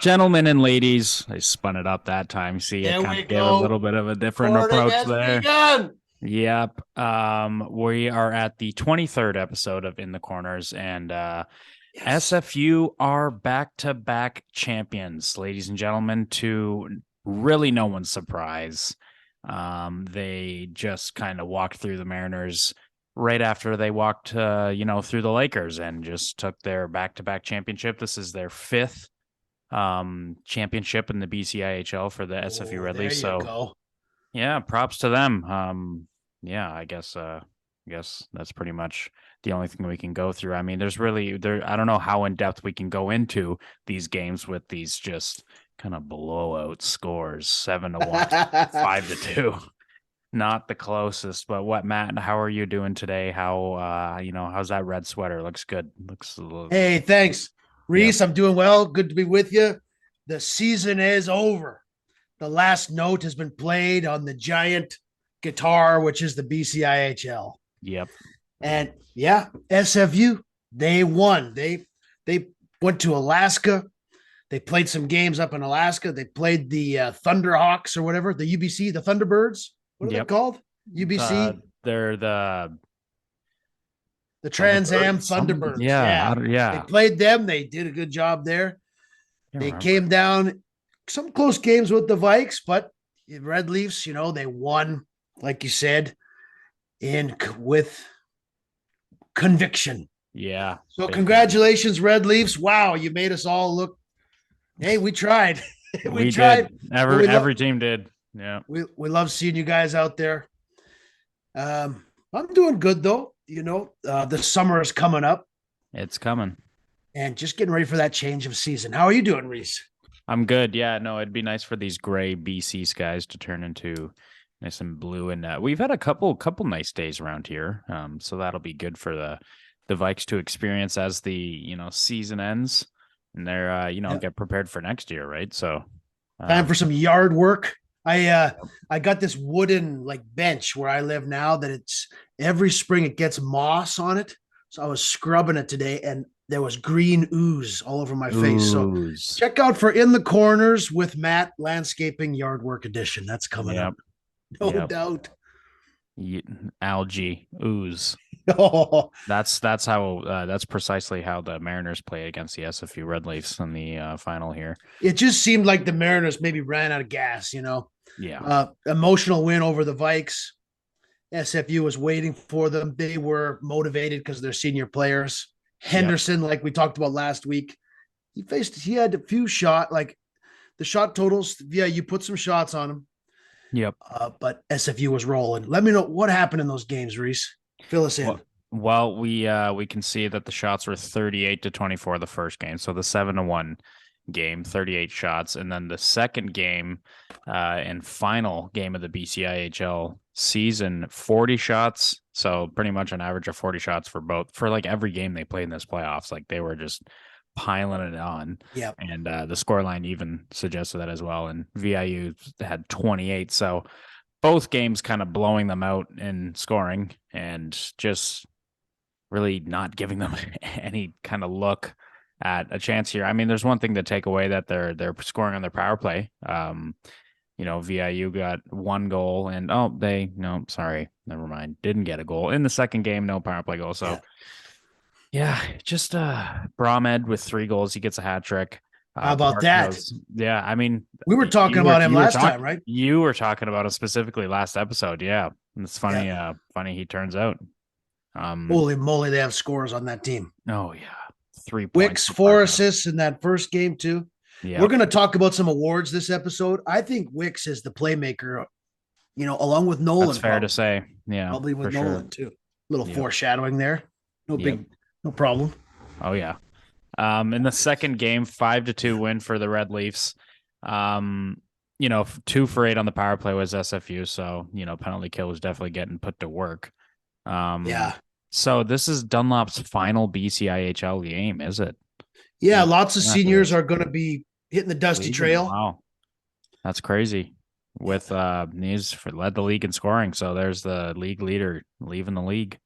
Gentlemen and ladies, I spun it up that time. See, I There kind we of gave a little go. bit of a different Recording approach has there. begun. Yep. We are at the 23rd episode of In the Corners, and Yes. SFU are back-to-back champions, ladies and gentlemen, to really no one's surprise. They just kind of walked through the Mariners right after they walked, through the Lakers and just took their back-to-back championship. This is their fifth championship in the Bcihl for the SFU Oh, Red there Leafs. you So go. yeah, props to them. Yeah, I guess that's pretty much the only thing we can go through. I mean, there's really there I don't know how in depth we can go into these games with these just kind of blowout scores, 7-1, 5-2. Not the closest, but what, Matt, how are you doing today? How's that red sweater? Looks good. Looks a little, Hey, thanks, yep. Reese. I'm doing well. Good to be with you. The season is over. The last note has been played on the giant guitar, which is the BCIHL. Yep. And yeah, SFU, they won. They went to Alaska. They played some games up in Alaska. They played the Thunderhawks or whatever, the UBC, the Thunderbirds. What are they Yep. called? UBC, They're the the Trans Am Thunderbirds. Some, Thunderbirds. yeah, Yeah. They yeah. played them. They did a good job there. Can't They remember. came down some close games with the Vikes, but Red Leafs, they won, like you said, in with conviction. Yeah, So big time. congratulations, Red Leafs. Wow, you made us all look. Hey, we tried. We We tried, did. but Every team did. Yeah, we love seeing you guys out there. I'm doing good though. The summer is coming up it's coming. and just getting ready for that change of season. How are you doing, Reese? I'm good. Yeah, no, it'd be nice for these gray BC skies to turn into nice and blue. And we've had a couple nice days around here. So that'll be good for the Vikes to experience as the season ends, and they're Yeah. get prepared for next year, right? So, Time um, for some yard work. I got this wooden like bench where I live now that it's every spring it gets moss on it. So I was scrubbing it today and there was green ooze all over my face. So ooze. check out for In the Corners with Matt Landscaping Yard Work Edition. That's coming up. Yep. No Yep. doubt. Ye- Algae ooze. Oh, That's precisely how the Mariners play against the SFU Red Leafs in the final here. it just seemed like the Mariners maybe ran out of gas. Yeah. Emotional win over the Vikes. SFU was waiting for them. They were motivated because they're senior players. Yep. Henderson, like we talked about last week, he had a few like the shot totals. Yeah, you put some shots on him, Yep. but SFU was rolling. Let me know what happened in those games, Reese. Fill us in. Well, we can see that the shots were 38-24 the first game. So the 7-1 game, 38 shots. And then the second game and final game of the BCIHL season, 40 shots. So pretty much an average of 40 shots for like every game they played in this playoffs. Like they were just piling it on. Yeah, And the scoreline even suggested that as well. And VIU had 28. So both games kind of blowing them out in scoring and just really not giving them any kind of look at a chance here. I mean, there's one thing to take away that they're scoring on their power play. VIU got one goal and no, sorry, never mind. Didn't get a goal in the second game, no power play goal. So yeah, just Brahmed with 3 goals, he gets a hat trick. how about that? Yeah, I mean, We were talking about him last time, right? you were talking about it specifically last episode. Yeah, and it's funny. Yeah. Funny he turns out. Holy moly, they have scores on that team. Oh yeah, 3 points Wicks, for 4 assists in that first game, too. We're Yep, going to talk about some awards this episode. I think Wicks is the playmaker, along with that's Nolan, fair to say. Yeah, probably for with sure. Nolan, too. Little Yep, foreshadowing there. No yep. big, no problem. Oh yeah. In the second game, 5-2 win for the Red Leafs. 2 for 8 on the power play was SFU, so penalty kill was definitely getting put to work. Yeah. So this is Dunlop's final BCIHL game, is it? Yeah. Yeah, Lots of yeah, it seniors is. are going to be hitting the dusty Leaving. trail. Wow, that's crazy. With he's led the league in scoring, so there's the league leader leaving the league.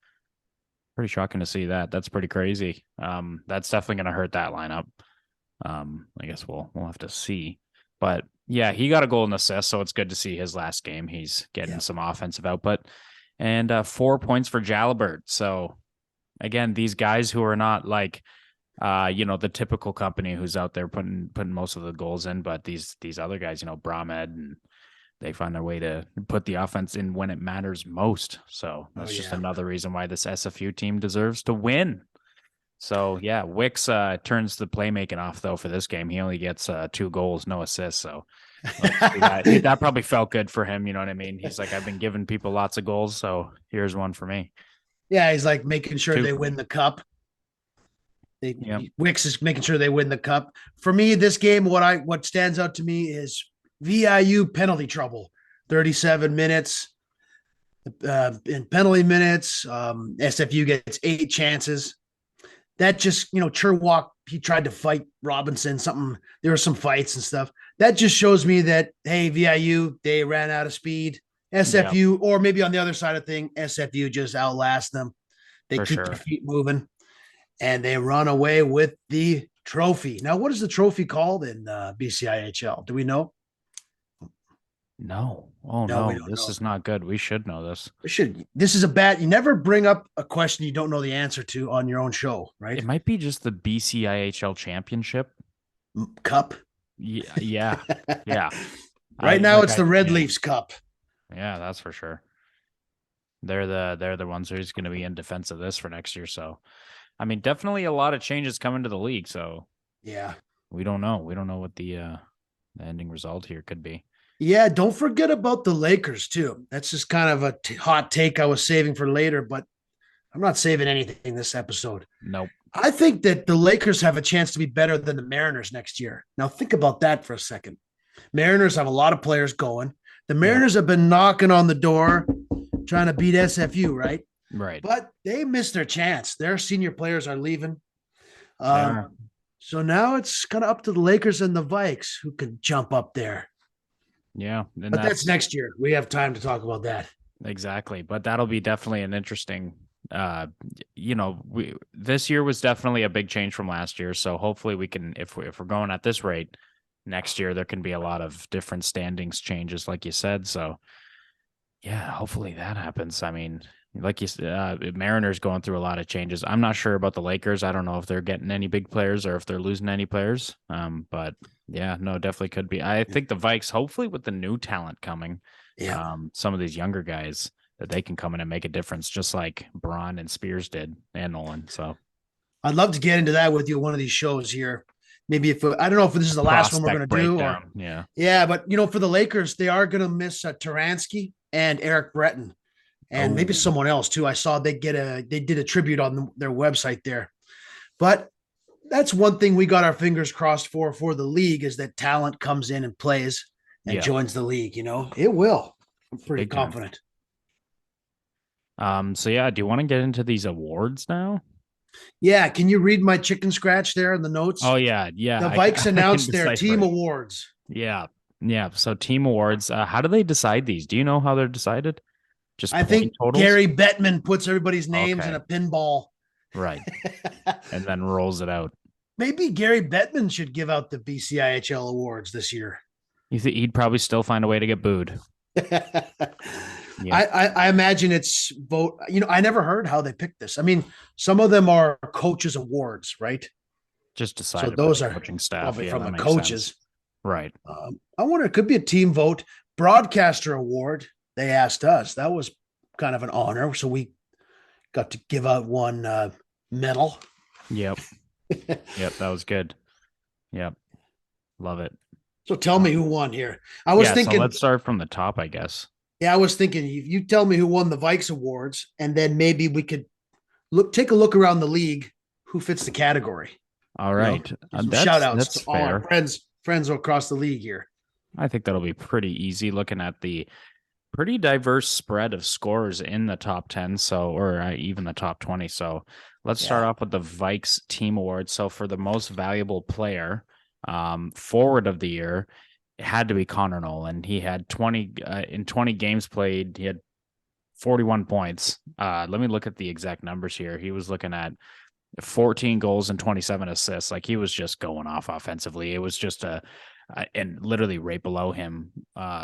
Pretty shocking to see that. That's pretty crazy. That's definitely going to hurt that lineup. I guess we'll have to see. But yeah, he got a goal and assist, so it's good to see his last game. He's getting Yeah. some offensive output. And 4 points for Jalibert. So again, these guys who are not like the typical company who's out there putting most of the goals in, but these other guys, Brahmed, and they find their way to put the offense in when it matters most. So Oh that's just yeah. another reason why this SFU team deserves to win. So yeah, Wicks turns the playmaking off though for this game. He only gets 2 goals, no assists. So let's see that probably felt good for him. You know what I mean? He's like, I've been giving people lots of goals, so here's one for me. Yeah, he's like making sure Two they for win me. the cup. Yep. Wicks is making sure they win the cup. For me, this game, what stands out to me is VIU penalty trouble. 37 minutes in penalty minutes. SFU gets 8 chances. That just, Cherwalk, he tried to fight Robinson. There were some fights and stuff. That just shows me that, hey, VIU, they ran out of speed. Yep. SFU, or maybe on the other side of thing, SFU just outlast them. They For keep their sure. feet moving and they run away with the trophy. Now, what is the trophy called in BCIHL? Do we know? No. Oh No, we no, don't this know. is not good. We should know this. This is a bad. You never bring up a question you don't know the answer to on your own show, It right? might be just the BCIHL championship. Cup. Yeah, yeah, yeah. Right now, it's the Red Leafs Cup. Yeah, that's for sure. They're the ones who's going to be in defense of this for next year. So, I mean, definitely a lot of changes coming to the league. So Yeah. we don't know. We don't know what the ending result here could be. Yeah, don't forget about the Lakers too. That's just kind of a hot take I was saving for later, but I'm not saving anything this episode. Nope. I think that the Lakers have a chance to be better than the Mariners next year. Now, think about that for a second. Mariners have a lot of players going. The Yep. Mariners have been knocking on the door trying to beat SFU, right? Right. But they missed their chance. Their senior players are leaving. They are. So now it's kind of up to the Lakers and the Vikes who can jump up there. Yeah. And But that's next year. We have time to talk about that. exactly. But that'll be definitely an interesting this year was definitely a big change from last year. So hopefully we can if we're going at this rate, next year there can be a lot of different standings changes, like you said. So yeah, hopefully that happens. I mean, like you said, Mariners going through a lot of changes. I'm not sure about the Lakers. I don't know if they're getting any big players or if they're losing any players. But yeah, no, definitely could be. I think the Vikes, hopefully with the new talent coming, Yeah. some of these younger guys that they can come in and make a difference, just like Braun and Spears did, and Nolan. So I'd love to get into that with you one of these shows here. Maybe if I don't know if this is the last one we're going prospect to do or breakdown. Yeah. yeah, but for the Lakers, they are going to miss Taransky and Eric Breton and maybe Oh, someone else too. I saw they did a tribute on their website there, but that's one thing we got our fingers crossed for the league is that talent comes in and plays and yeah, joins the league. It will. I'm pretty big time. confident. So yeah, do you want to get into these awards now? Yeah, can you read my chicken scratch there in the notes? Oh yeah, yeah. The Vikes I can announced their decipher team it. awards. Yeah. Yeah. So team awards, how do they decide these? Do you know how they're decided? Just I point think totals? Gary Bettman puts everybody's names in Okay. a pinball. Right. And then rolls it out. Maybe Gary Bettman should give out the BCIHL awards this year. You think he'd probably still find a way to get booed. Yeah. I imagine it's vote. I never heard how they picked this. I mean, some of them are coaches' awards, right? Just So decided by those the are coaching staff. probably Yeah, from that the makes coaches. sense. Right. I wonder, it could be a team vote. Broadcaster award, they asked us. That was kind of an honor. So we got to give out one medal. Yep. Yep. That was good. Yep. Love it. So tell me who won here. I was thinking, so let's start from the top, I guess. yeah, I was thinking you tell me who won the Vikes awards, and then maybe we could take a look around the league who fits the category. All right. Shout outs That's to all our fair. friends across the league here. I think that'll be pretty easy looking at the pretty diverse spread of scores in the top 10. So, or even the top 20. So let's start off with the Vikes team award. So for the most valuable player, forward of the year, it had to be Connor Nolan. He had 20 in 20 games played. He had 41 points. Let me look at the exact numbers here. He was looking at 14 goals and 27 assists. Like he was just going off offensively. It was just and literally right below him,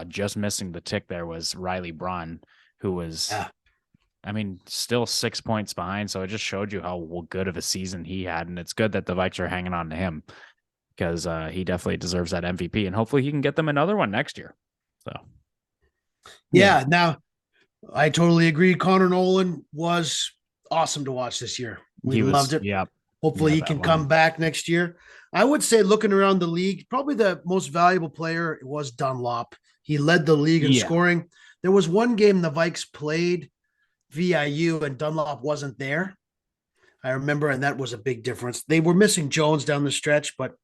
just missing the tick there was Riley Braun, who was, Yeah. I mean, still 6 points behind. So it just showed you how good of a season he had. And it's good that the Vikes are hanging on to him because he definitely deserves that MVP. And hopefully he can get them another one next year. So, yeah. Yeah. Now, I totally agree. Connor Nolan was awesome to watch this year. We He loved was, it. yeah. Hopefully, Yeah, he that can come line. back next year. I would say, looking around the league, probably the most valuable player was Dunlop. He led the league in Yeah. scoring. There was one game the Vikes played VIU and Dunlop wasn't there. I remember, and that was a big difference. They were missing Jones down the stretch, but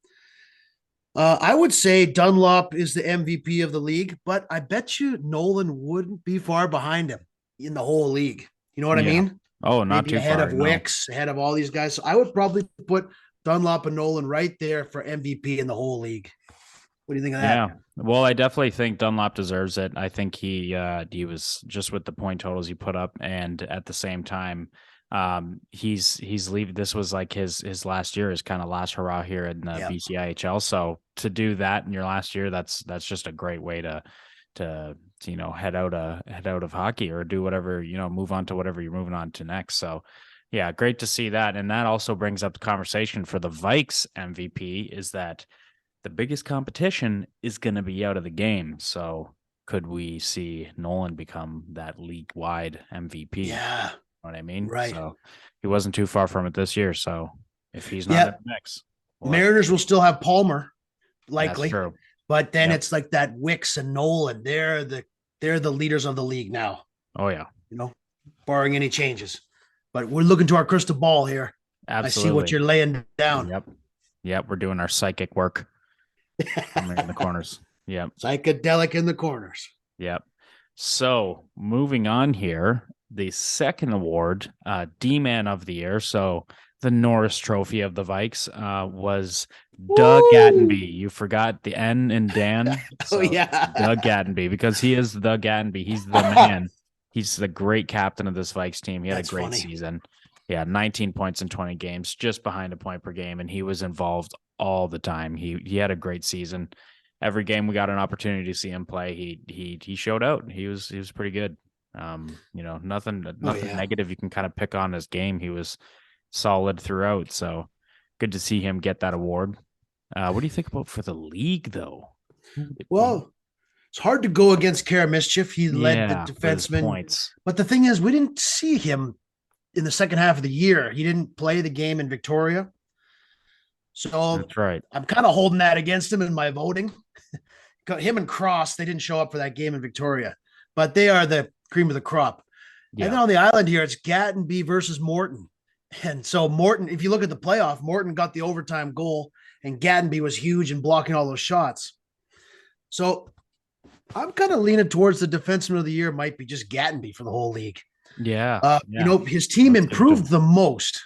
I would say Dunlop is the MVP of the league, but I bet you Nolan wouldn't be far behind him in the whole league. You know what I Yeah. mean? Oh, not Maybe too ahead far. of No. Wicks, ahead of all these guys. So I would probably put Dunlop and Nolan right there for MVP in the whole league. What do you think of that? Yeah. Well, I definitely think Dunlop deserves it. I think he was just with the point totals he put up, and at the same time, he's leaving. This was like his last year, his kind of last hurrah here in the Yeah. BCIHL. So to do that in your last year, that's just a great way to head out of hockey or do whatever, move on to whatever you're moving on to next. So yeah, great to see that. And that also brings up the conversation for the Vikes MVP is that the biggest competition is going to be out of the game. So could we see Nolan become that league wide MVP? You Yeah. know what I mean? Right. So he wasn't too far from it this year. So if he's not in Yeah. the mix, we'll have to Mariners will see. still have Palmer, That's likely. true. But then Yep. it's like that Wicks and Nolan. They're the leaders of the league now, Oh yeah. barring any changes. But we're looking to our crystal ball here. I see what Absolutely. you're laying down. Yep. Yep. We're doing our psychic work in the corners. Yep. Psychedelic in the corners. Yep. So moving on here, the second award, D-Man of the Year. So the Norris Trophy of the Vikes was Doug Woo! Gattenby. You forgot the N in Dan. Oh So it's yeah. Doug Gattenby because he is the Gattenby. He's the man. He's the great captain of this Vikes team. He had That's a great funny. season. Yeah, 19 points in 20 games, just behind a point per game, and he was involved all the time. He had a great season. Every game we got an opportunity to see him play, he showed out. He was pretty good. Nothing Oh yeah. negative you can kind of pick on his game. He was solid throughout. So good to see him get that award. What do you think about for the league though? Well, it's hard to go against Kara Mischief. He led the Yeah, with his defenseman. points. But the thing is, we didn't see him in the second half of the year. He didn't play the game in Victoria. So That's right. I'm kind of holding that against him in my voting. Him and Cross, they didn't show up for that game in Victoria, but they are the cream of the crop. And then Yeah. on the island here, it's Gattenby versus Morton. And so Morton, if you look at the playoff, Morton got the overtime goal, and Gattenby was huge in blocking all those shots. So I'm kind of leaning towards the defenseman of the year might be just Gattenby for the whole league. Yeah. His team Let's give it to improved him. the most.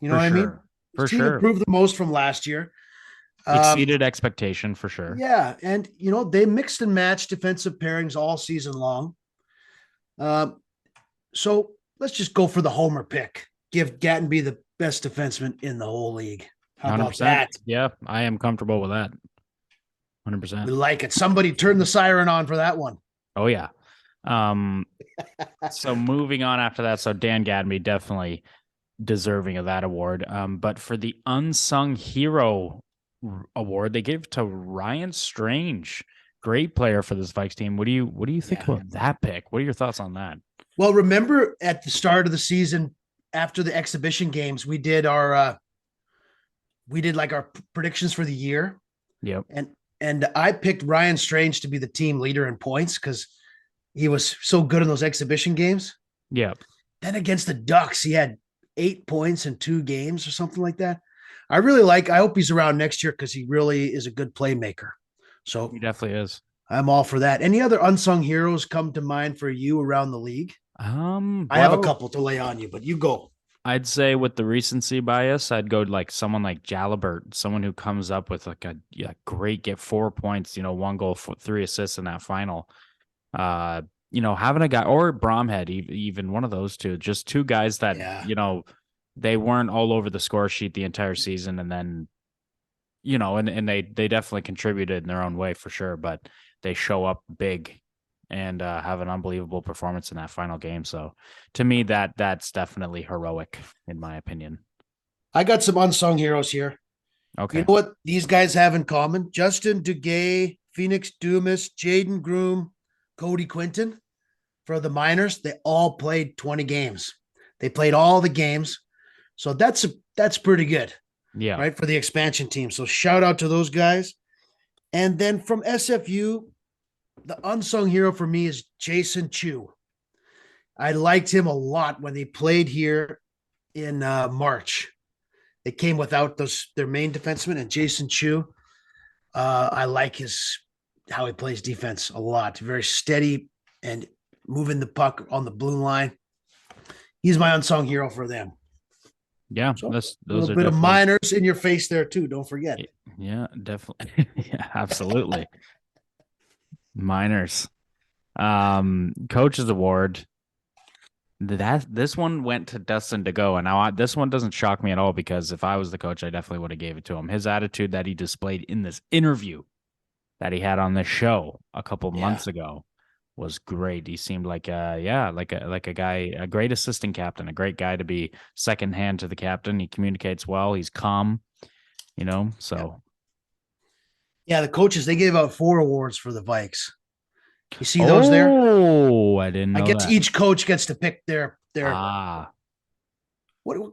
You know For what I mean? sure. His For team sure. improved the most from last year. Exceeded expectation for sure. Yeah, and they mixed and matched defensive pairings all season long. So let's just go for the homer pick. Give Gattenby the best defenseman in the whole league. How about 100%. that? Yeah, I am comfortable with that. We 100%. like it. Somebody turn the siren on for that one. Oh yeah. So moving on after that, so Dan Gadby definitely deserving of that award. But for the unsung hero award, they gave to Ryan Strange. Great player for this Vikes team. What do you think about that pick? What are your thoughts on that? Well, remember at the start of the season, after the exhibition games, we did our predictions for the year. Yep. And I picked Ryan Strange to be the team leader in points because he was so good in those exhibition games. Yep. Then against the Ducks, he had 8 points in 2 games or something like that. I hope he's around next year because he really is a good playmaker. So He definitely is. I'm all for that. Any other unsung heroes come to mind for you around the league? I have a couple to lay on you, but you go. I'd say with the recency bias, I'd go like someone like Jalabert, someone who comes up with like a great get 4 points, 1 goal, 3 assists in that final. Having a guy or Bromhead, even one of those two, just two guys that, Yeah. they weren't all over the score sheet the entire season, and then and they definitely contributed in their own way for sure, but they show up big and have an unbelievable performance in that final game. So to me, that's definitely heroic in my opinion. I got some unsung heroes here. You Okay. know what these guys have in common? Justin Duguay, Phoenix Dumas, Jaden Groom, Cody Quinton for the Miners. They all played 20 games. They played all the games. So that's pretty good, Yeah. right? For the expansion team. So shout out to those guys. And then from SFU, the unsung hero for me is Jason Chu. I liked him a lot when they played here in March. They came without their main defenseman and Jason Chu. I like his how he plays defense a lot. Very steady and moving the puck on the blue line. He's my unsung hero for them. Yeah, So a those little are bit of definitely. minors in your face there too. Don't forget. Yeah, definitely. Yeah, absolutely. Miners. Coach's award. That this one went to Dustin to go, and now this one doesn't shock me at all because if I was the coach, I definitely would have gave it to him. His attitude that he displayed in this interview that he had on this show a couple Yeah. months ago was great. He seemed like like a guy, a great assistant captain, a great guy to be second hand to the captain. He communicates well. He's calm, Yeah. so Yeah. The coaches, they gave out 4 awards for the Vikes. You see those there? Oh, I didn't I know guess that. each coach gets to pick their Ah, what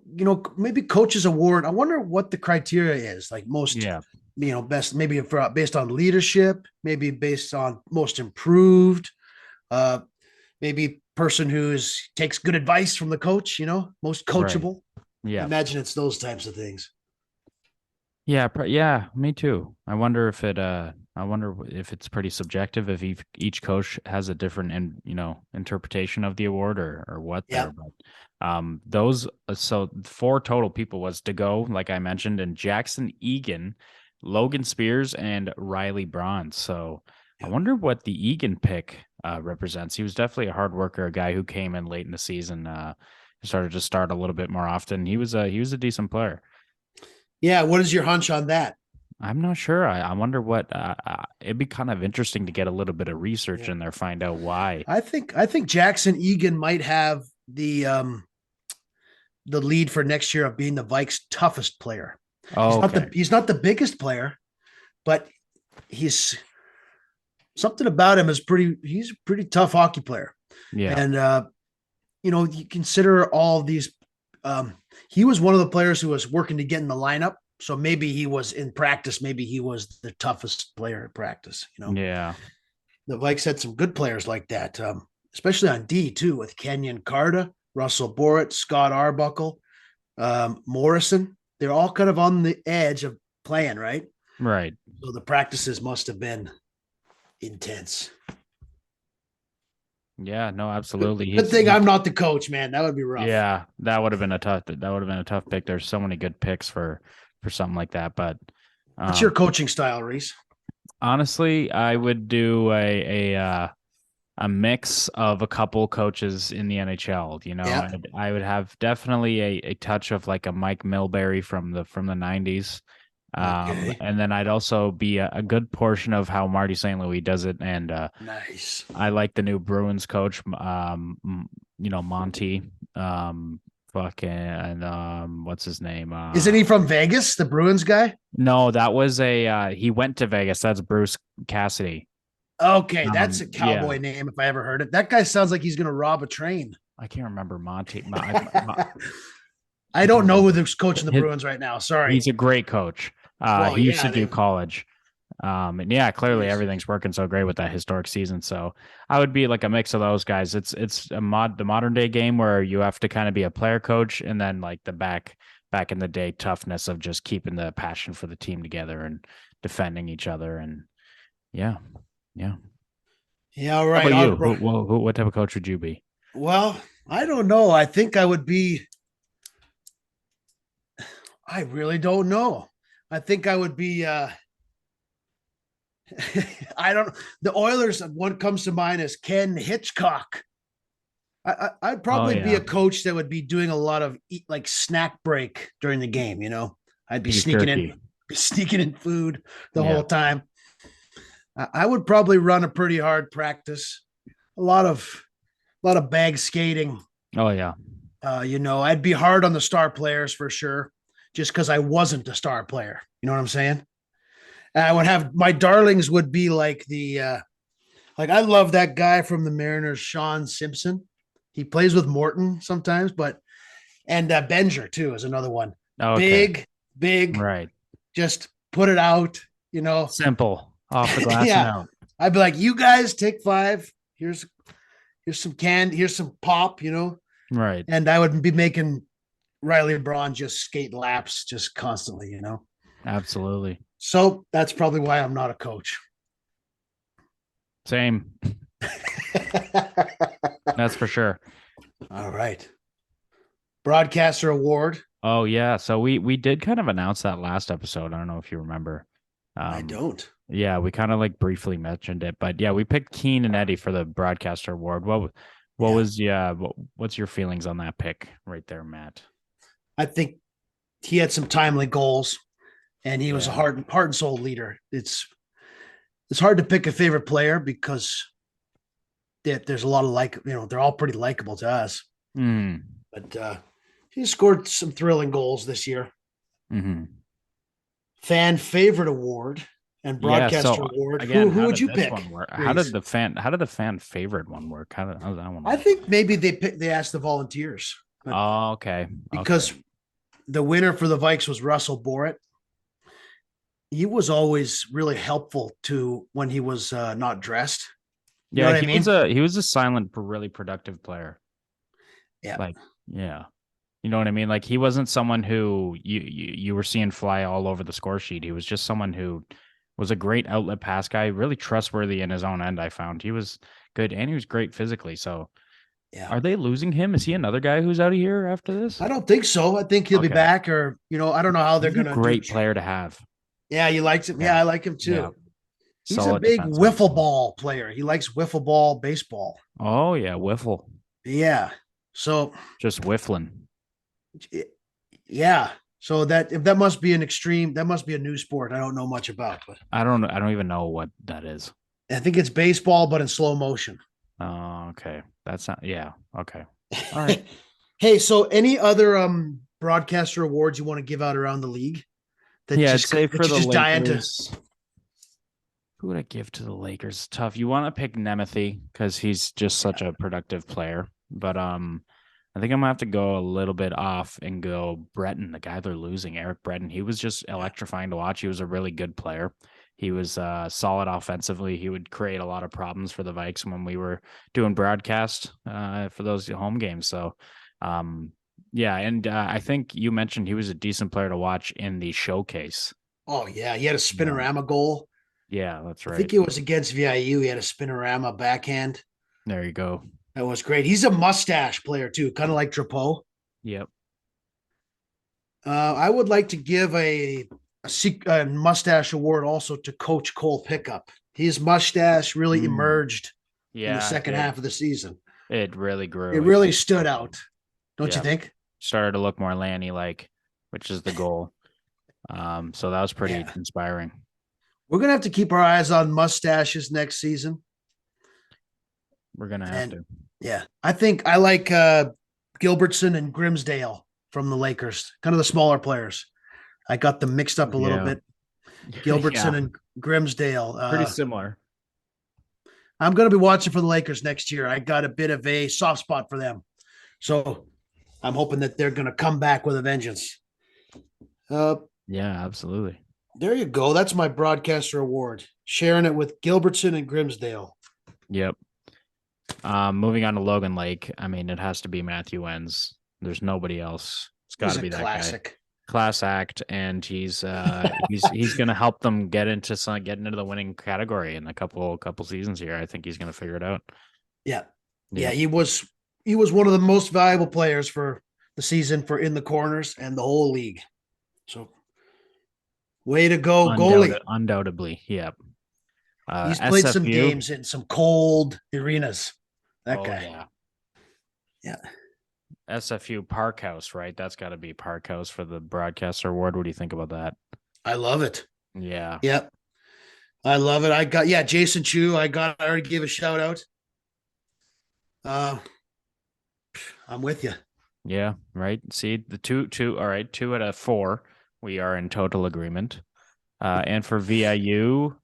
maybe coaches award. I wonder what the criteria is. Like most, yeah, best maybe for based on leadership, maybe based on most improved, uh, maybe person who's takes good advice from the coach. Most right. coachable. I Yeah. imagine it's those types of things. Yeah, yeah, me too. I wonder if it's pretty subjective if each coach has a different and interpretation of the award or what Yeah. there. But those so 4 total people was to go, like I mentioned, and Jackson Egan, Logan Spears, and Riley Braun. So I Yeah. wonder what the Egan pick represents. He was definitely a hard worker, a guy who came in late in the season, started to start a little bit more often. He was a decent player. Yeah. What is your hunch on that? I'm not sure. I wonder what it'd be kind of interesting to get a little bit of research Yeah. in there, find out why. I think Jackson Egan might have the lead for next year of being the Vikes' toughest player. He's not Okay. the biggest player, but he's something about him is he's a pretty tough hockey player. Yeah. And you consider all of these he was one of the players who was working to get in the lineup. So maybe he was in practice, maybe he was the toughest player in practice. Yeah. The Vikes had some good players like that, especially on D too, with Kenyon Carta, Russell Borrett, Scott Arbuckle, Morrison. They're all kind of on the edge of playing, right? Right. So the practices must have been intense. Yeah. No, absolutely. Good thing I'm not the coach, man. That would be rough. Yeah, that would have been a tough pick. There's so many good picks for something like that. But What's your um coaching style, Reese? honestly, I would do a mix of a couple coaches in the NHL. Yeah. I would have definitely a touch of like a Mike Milbury from the 90s. Okay. And then I'd also be a good portion of how Marty St. Louis does it. And Nice. I like the new Bruins coach, Monty. Fucking what's his name? Isn't he from Vegas, the Bruins guy? No, that was he went to Vegas. That's Bruce Cassidy. Okay, that's a Yeah, cowboy name if I ever heard it. That guy sounds like he's going to rob a train. I can't remember Monty. I don't know who's coaching the His, Bruins right now. Sorry. he's a great coach. Well, He used to yeah, do they've college. And yeah, clearly nice. everything's working so great with that historic season. So I would be like a mix of those guys. It's the modern day game where you have to kind of be a player coach and then like the back in the day toughness of just keeping the passion for the team together and defending each other. And yeah, yeah. Yeah, all How right. about you? What type of coach would you be? Well, I don't know. I think I would be. I really don't know. I think I would be. I don't. The Oilers. One comes to mind is Ken Hitchcock. I'd Oh probably be yeah, a coach that would be doing a lot of like snack break during the game. I'd be beef jerky. sneaking in food the Yeah. whole time. I would probably run a pretty hard practice, a lot of bag skating. Oh yeah. I'd be hard on the star players for sure, just because I wasn't a star player. You know what I'm saying? And I would have my darlings would be like like I love that guy from the Mariners, Sean Simpson. He plays with Morton sometimes, but and Benger too is another one. Okay. Big, big, Right. just put it out. You know, Simple. Off the glass and yeah. out. I'd be like, you guys take five. Here's some here's some pop. Right. And I would be making Riley Braun just skate laps just constantly. Absolutely. So that's probably why I'm not a coach. Same. That's for sure. All right. Broadcaster award. Oh yeah. So we did kind of announce that last episode. I don't know if you remember. I don't. Yeah, we kind of like briefly mentioned it, but yeah, we picked Keen and Eddie for the broadcaster award. What Yeah. was what's your feelings on that pick right there, Matt? I think he had some timely goals and he was a Yeah. heart and soul leader. It's hard to pick a favorite player because there's a lot of they're all pretty likable to us. Mm. But he scored some thrilling goals this year. Mm-hmm. Fan favorite award and Yeah, broadcaster so award. again, Who how would did you this pick, one work? Reese? How did the fan favorite one work? How did that one I work? think maybe they asked the volunteers, but Oh, okay. Okay. because the winner for the Vikes was Russell Borrett. He was always really helpful to when he was not dressed. You know Yeah, what I mean? he was a silent, really productive player. Yeah. Like, yeah. You know what I mean? Like he wasn't someone who you were seeing fly all over the score sheet. He was just someone who was a great outlet pass guy, really trustworthy in his own end, I found. He was good and he was great physically. So Yeah. are they losing him? Is he another guy who's out of here after this? I don't think so. I think he'll be Okay. back, or I don't know how they're He's a gonna do. great player to have. Yeah, you liked him. Yeah, Yeah. I like him Yeah. too. He's a Solid big defenseman. wiffle ball player. He likes wiffle ball baseball. Oh yeah, Wiffle. Yeah. So Just whiffling. yeah. So that must be an extreme. That must be a new sport I don't know much about, but I don't even know what that is. I think it's baseball, but in slow motion. Oh, okay. That's not yeah. Okay. All right. Hey, so any other broadcaster awards you want to give out around the league Yeah, I'd say that for you the just dying to? Lakers. Who would I give to the Lakers? Tough. You want to pick Nemeth because he's just such a productive player. But I think I'm gonna have to go a little bit off and go Breton, the guy they're losing, Eric Breton. He was just electrifying to watch. He was a really good player. He was solid offensively. He would create a lot of problems for the Vikes when we were doing broadcast for those home games. So, yeah, and I think you mentioned he was a decent player to watch in the showcase. Oh yeah, he had a Yeah, spinorama goal. yeah, that's I think right. it was against VIU. He had a spinorama backhand. There you go. That was great. He's a mustache player too, kind of like Drapeau. Yep. I would like to give a mustache award also to Coach Cole Pickup. His mustache really emerged in the Yeah, second half of the season. it really It grew. really stood out, don't you Yeah, think? started to look more Lanny like, which is the goal. So that was pretty Yeah. inspiring. We're gonna have to keep our eyes on mustaches next season. We're gonna have And to. yeah, I think I like Gilbertson and Grimsdale from the Lakers, kind of the smaller players. I got them mixed up a little Yeah. bit. Gilbertson Yeah, and Grimsdale. pretty similar. I'm going to be watching for the Lakers next year. I got a bit of a soft spot for them. So I'm hoping that they're going to come back with a vengeance. Yeah, absolutely. There you go. That's my broadcaster award. Sharing it with Gilbertson and Grimsdale. Yep. Moving on to Logan Lake. I mean, it has to be Matthew Enns. There's nobody else. It's got He's to a be that classic. guy. Class act, and he's going to help them getting into the winning category in a couple seasons here. I think he's going to figure it out. Yeah. Yeah, he was one of the most valuable players for the season for in the corners and the whole league. So way to go, goalie. Undoubtedly, yep. He's played some SFU. games in some cold arenas. That Oh guy. yeah. Yeah. SFU Parkhouse, right? That's got to be Parkhouse for the broadcaster award. What do you think about that? I love it. Yeah. Yep. I love it. I got, yeah, Jason Chu. I already gave a shout out. Uh, I'm with you. Yeah, right. See the two. All right, 2 out of 4. We are in total agreement. And for VIU,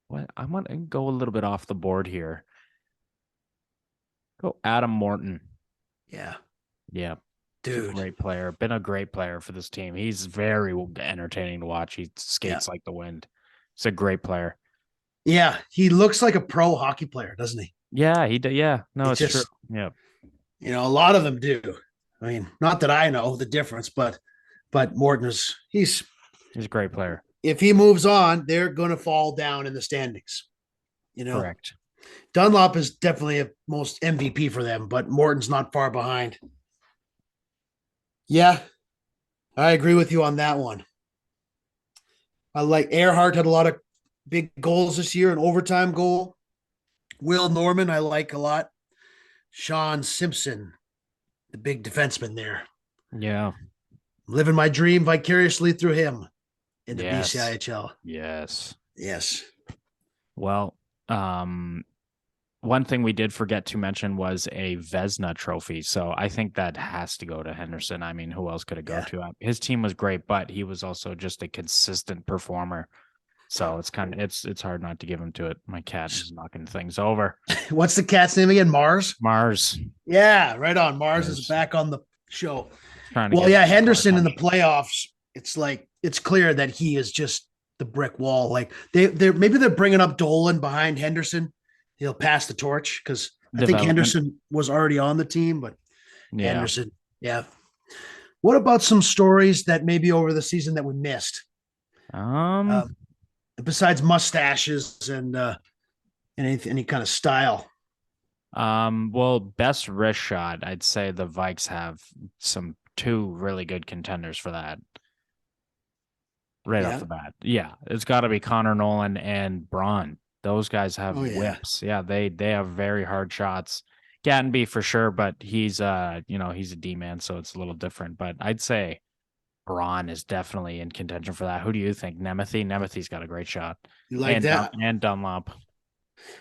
what I want to go a little bit off the board here. Go Adam Morton. Yeah. Yeah, he's a Dude. great player. Been a great player for this team. He's very entertaining to watch. He Yeah. skates like the wind. He's a great player. Yeah. He looks like a pro hockey player, doesn't he? Yeah, he did. Yeah, no, It it's true. just, Yeah, a lot of them do. I mean, not that I know the difference, but Morton is, he's a great player. if he moves on, they're going to fall down in the standings. You know, Correct. Dunlop is definitely a most MVP for them, but Morton's not far behind. Yeah, I agree with you on that one. I like Earhart had a lot of big goals this year, an overtime goal. Will Norman, I like a lot. Sean Simpson, the big defenseman there. Yeah. Living my dream vicariously through him in the Yes. BCIHL. Yes. Yes. Well, one thing we did forget to mention was a Vesna trophy. So I think that has to go to Henderson. I mean, who else could it go Yeah. to? His team was great, but he was also just a consistent performer. So it's hard not to give him to it. My cat is knocking things over. What's the cat's name again? Mars? Mars. Yeah, right on. Mars is back on the show. Trying to Well, get yeah, more Henderson in the attention. playoffs, it's like it's clear that he is just the brick wall. Like maybe they're bringing up Dolan behind Henderson. He'll pass the torch because I think Development. Henderson was already on the team, but Yeah. Henderson, yeah. What about some stories that maybe over the season that we missed? Um, Um, Besides mustaches and any kind of style. well, best wrist shot, I'd say the Vikes have some two really good contenders for that right off Yeah. the bat. Yeah, it's got to be Connor Nolan and Braun. Those guys have Oh yeah. whips. Yeah, they have very hard shots. Gattenby for sure, but he's he's a D man, so it's a little different. But I'd say Braun is definitely in contention for that. Who do you think? Nemeth? Nemeth's got a great shot, You like that? And Dunlop.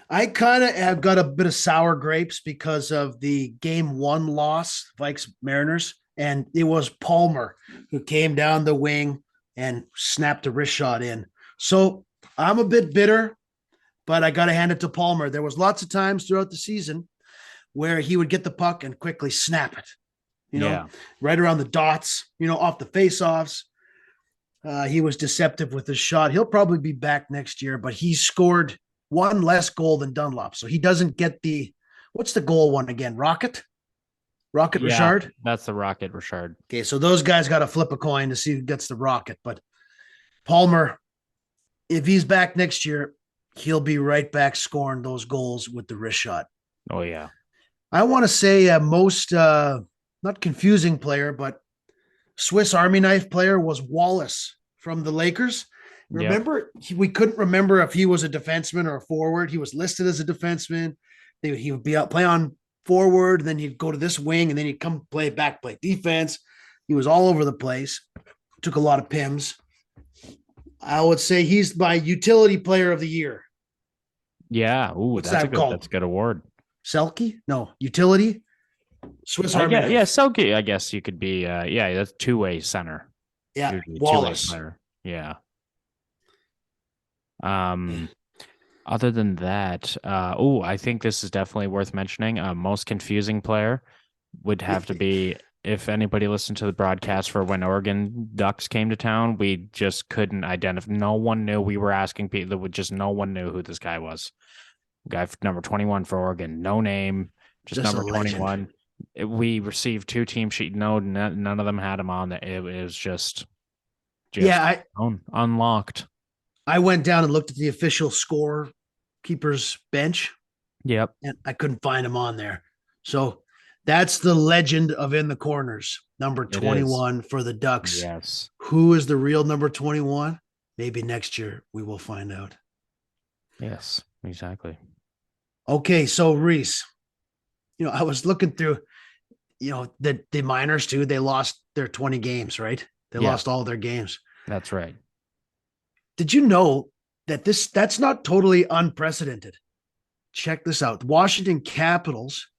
I kind of have got a bit of sour grapes because of the game one loss, Vikes Mariners, and it was Palmer who came down the wing and snapped a wrist shot in. So I'm a bit bitter, but I got to hand it to Palmer. There was lots of times throughout the season where he would get the puck and quickly snap it, Yeah, right around the dots, off the faceoffs. He was deceptive with his shot. He'll probably be back next year, but he scored one less goal than Dunlop. So he doesn't get what's the goal one again? Rocket yeah, Richard? that's the Rocket Richard. Okay, so those guys got to flip a coin to see who gets the Rocket. But Palmer, if he's back next year, he'll be right back scoring those goals with the wrist shot. Oh yeah, I want to say most not confusing player, but Swiss Army knife player was Wallace from the Lakers. yep. Remember, we couldn't remember if he was a defenseman or a forward. He was listed as a defenseman. He would be out play on forward, then he'd go to this wing, and then he'd come play defense. He was all over the place. Took a lot of pims. I would say he's my utility player of the year. Yeah. Ooh, What's that called? That's a good award. Selke? No, utility. Swiss Army knife. Yeah, Selke, I guess you could be yeah, that's two-way center. Yeah, Usually Wallace. two-way player. Yeah. Other than that, I think this is definitely worth mentioning. Most confusing player would have to be if anybody listened to the broadcast for when Oregon Ducks came to town, we just couldn't identify. No one knew. We were asking people, no one knew who this guy was. Guy number 21 for Oregon, no name, just number 21. We received 2 team sheet. No, none of them had him on. It was just yeah, unlocked. I went down and looked at the official score keeper's bench. Yep. And I couldn't find him on there. So that's the legend of in the corners, number 21 for the Ducks. Yes. Who is the real number 21? Maybe next year we will find out. Yes, exactly. Okay, so Reese, I was looking through, the minors too. They lost their 20 games, right? They Yeah, lost all their games. that's right. Did you know that that's not totally unprecedented? Check this out. The Washington Capitals,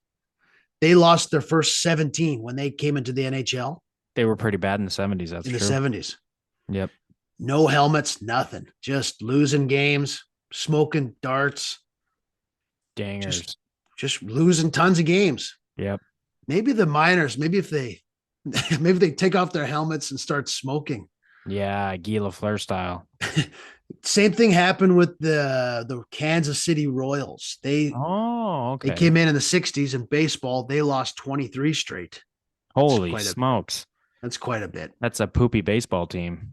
they lost their first 17 when they came into the NHL They were pretty bad in the 70s. That's in the true. 70s. Yep. No helmets, nothing. Just losing games, smoking darts, just Dangers. just losing tons of games. Yep. Maybe the miners, maybe if they maybe they take off their helmets and start smoking. Yeah, Guy Lafleur style. Same thing happened with the Kansas City Royals. Oh, They okay. came in the 60s in baseball. They lost 23 straight. That's Holy quite a smokes. that's quite a bit. That's a poopy baseball team.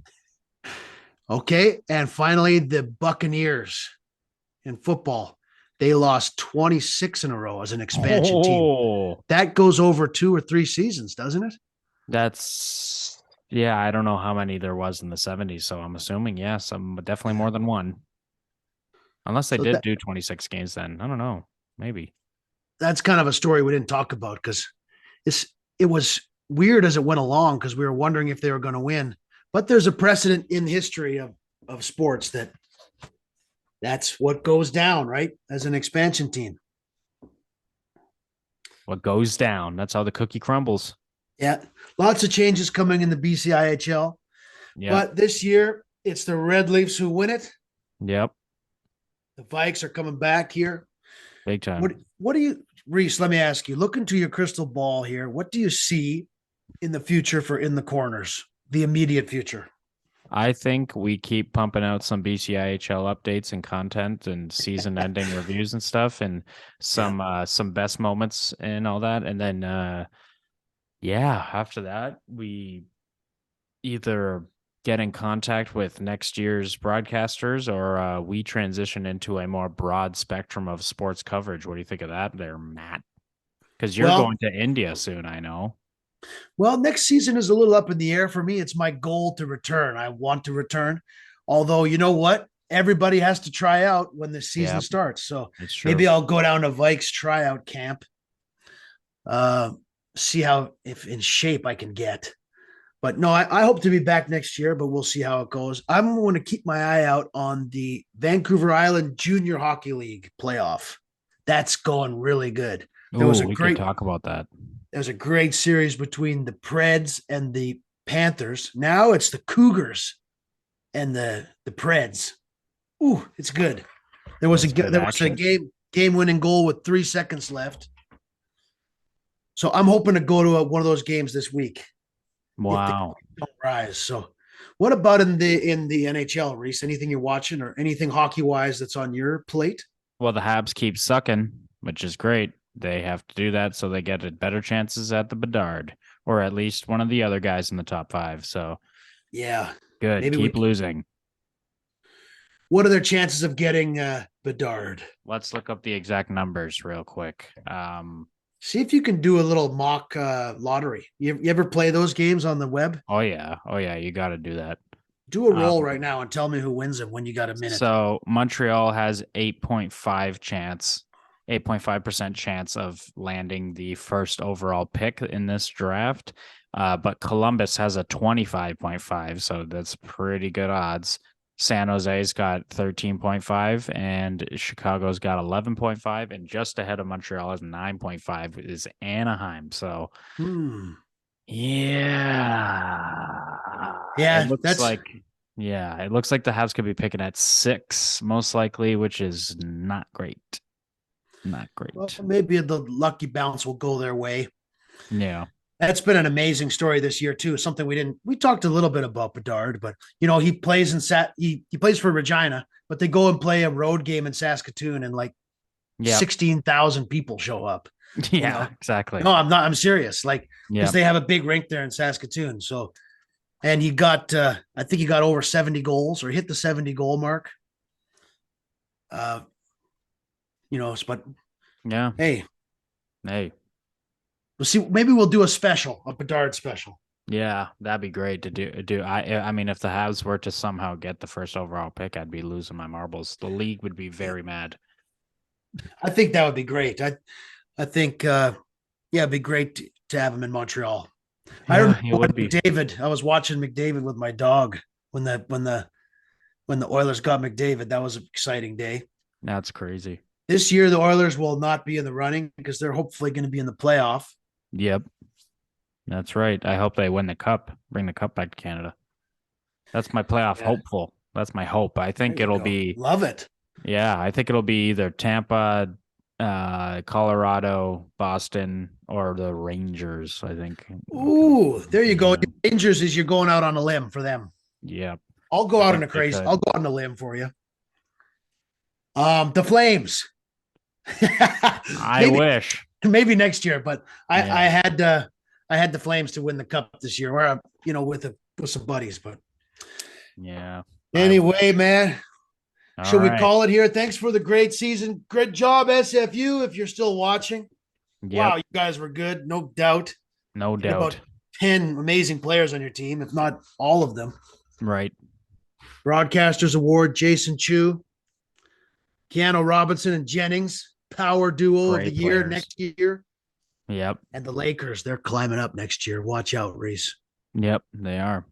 Okay, and finally the Buccaneers in football. They lost 26 in a row as an expansion team. Oh, That goes over 2 or 3 seasons, doesn't it? that's yeah. I don't know how many there was in the 70s, so I'm assuming yes, some definitely more than one. Unless they So did do 26 games then. I don't know. Maybe. that's kind of a story we didn't talk about because it was weird as it went along because we were wondering if they were going to win. But there's a precedent in history of sports that's what goes down, right? As an expansion team. What goes down, that's how the cookie crumbles. Yeah. Lots of changes coming in the BCIHL. Yep. But this year, it's the Red Leafs who win it. Yep. The Vikes are coming back here. Big What time. what do you Reese, let me ask you, look into your crystal ball here. What do you see in the future for in the corners? The immediate future. I think we keep pumping out some BCIHL updates and content and season ending reviews and stuff and Yeah. some best moments and all that. And then yeah, after that, we either get in contact with next year's broadcasters or we transition into a more broad spectrum of sports coverage. What do you think of that there, Matt? Because you're Well, going to India soon, I know. next season is a little up in the air for me. It's my goal to return. I want to return. Although, you know what? Everybody has to try out when the season Yeah, starts. So it's maybe true. I'll go down to Vikes tryout camp, uh, see how if in shape I can get. But no, I hope to be back next year, but we'll see how it goes. I'm going to keep my eye out on the Vancouver Island Junior Hockey League playoff. That's going really good. There Ooh, was a we could great talk about that. there's a great series between the Preds and the Panthers. Now it's the Cougars and the Preds. Ooh, it's good. That's good There was a action. game winning goal with 3 seconds left. So I'm hoping to go to one of those games this week if the Wow. don't rise. So, what about in the NHL, Reese? Anything you're watching or anything hockey wise that's on your plate? Well, the Habs keep sucking, which is great. They have to do that so they get better chances at the Bedard, or at least one of the other guys in the top five. So Yeah, good. maybe we. Keep losing. What are their chances of getting Bedard? Let's look up the exact numbers real quick. See if you can do a little mock lottery. You ever play those games on the web? Oh yeah, oh yeah, you got to do that. Do a roll Um, right now and tell me who wins it when you got a minute. so Montreal has 8.5% chance of landing the first overall pick in this draft. But Columbus has a 25.5, so that's pretty good odds. San Jose's got 13.5 and Chicago's got 11.5, and just ahead of Montreal is 9.5 is Anaheim. So Hmm. yeah, it Yeah, looks that's like it looks like the Habs could be picking at 6 most likely, which is not great. Not well, great. maybe the lucky bounce will go their way. Yeah. That's been an amazing story this year too. Something we talked a little bit about Bedard, but he plays he plays for Regina, but they go and play a road game in Saskatoon and like Yep. 16,000 people show up. Yeah, exactly. No, I'm serious. Like because Yep. they have a big rink there in Saskatoon. So and he got I think he got over 70 goals or hit the 70 goal mark. Uh, but Yeah. hey, Hey. we'll see. Maybe we'll do a special, a Bedard special. Yeah, that'd be great to do. I mean, if the Habs were to somehow get the first overall pick, I'd be losing my marbles. The league would be Yeah. very mad. I think that would be great. I think it'd be great to have him in Montreal. I Yeah, remember it when would be. McDavid. I was watching McDavid with my dog when the Oilers got McDavid. That was an exciting day. That's crazy. This year, the Oilers will not be in the running because they're hopefully going to be in the playoff. Yep, that's right. I hope they win the cup, bring the cup back to Canada. That's my playoff Yeah, hopeful. That's my hope. I there think you it'll go. be, Love it. yeah, I think it'll be either Tampa, Colorado, Boston, or the Rangers, I think. Ooh, there you go. Yeah. Your Rangers is you're going out on a limb for them. Yeah, I'll go I out on think a they crazy. I'll could. go out on a limb for you. The Flames. I maybe wish. maybe next year, but Yeah. I had the Flames to win the cup this year, or with some buddies. But Yeah. I anyway, wish. man, All should we right. call it here? Thanks for the great season. Great job, SFU. If you're still watching, wow, Yep. you guys were good, no doubt. No You had about doubt. 10 amazing players on your team, if not all of them. Right. Broadcasters Award, Jason Chu, Keanu Robinson, and Jennings, power duo of the Great year players. next year. Yep. And the Lakers, they're climbing up next year. Watch out, Reese. Yep. They are.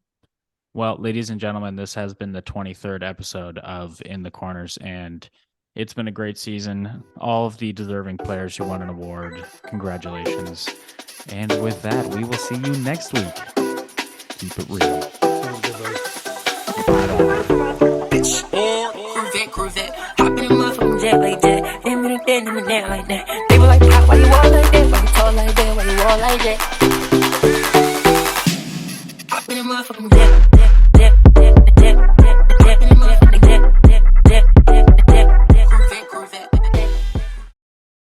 Well, ladies and gentlemen, this has been the 23rd episode of In the Corners, and it's been a great season. All of the deserving players who won an award, congratulations. And with that, we will see you next week. Keep it real. Sounds good, buddy. Cruise that. Hop in the motherfucking jet like that. Them in the bed, them in there like that. They were like, why you all like that? Why you talk like that? Why you all like that?